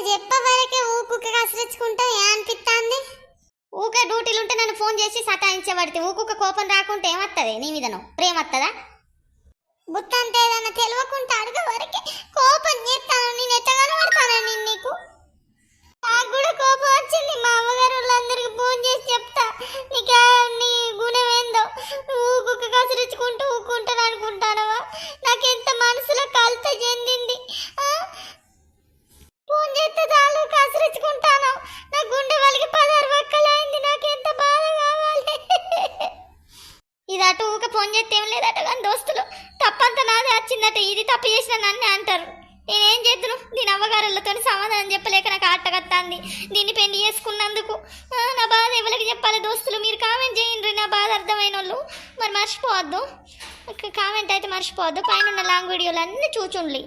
చెప్పవరకే ఊకుక కసరించుకుంటా అనిపిస్తుంది. ఊకే డ్యూటీలు ఉంటే నన్ను ఫోన్ చేసి సతాయించబడితే ఊకుక కోపం రాకుంటే ఏమత్తది? నీ మీదను ప్రేమ వస్తుందా? బుత్తంటే ఏదన్నా తెలియకుండా అడుగు వరకే కోపం చేస్తాను. నేను ఎట్టగానో పడతాను నీకు. నాకు కూడా కోపం వచ్చింది. మా అమ్మగారు వాళ్ళందరికి ఫోన్ చేసి చెప్తా నీకు నీ గుణం ఏందో. ఊకుక కసరించుకుంటూ ఊకుంటాను అనుకుంటానవా? నాకెంత మనసులో కలత చెందింది. ఫోన్ చేస్తే చాలు కసరించుకుంటాను. నా గుండె వాళ్ళకి 16 వక్కలైంది. నాకెంత బాధ కావాలి. ఇది అటు ఊక ఫోన్ చేస్తే ఏం లేదట కానీ దోస్తులు తప్పంతా నాదే వచ్చిందట. ఇది తప్పు చేసిన నన్నే అంటారు. నేనేం చేద్దును? దీని అవ్వగారులతో సమాధానం చెప్పలేక నాకు ఆటగత్తాంది. దీన్ని పెళ్లి చేసుకున్నందుకు నా బాధ ఎవరికి చెప్పాలి? దోస్తులు మీరు కామెంట్ చేయండి. నా బాధ అర్థమైన వాళ్ళు మరి మర్చిపోవద్దు. కామెంట్ అయితే మర్చిపోవద్దు. పైన ఉన్న లాంగ్ వీడియోలు అన్నీ చూచుండ్లి.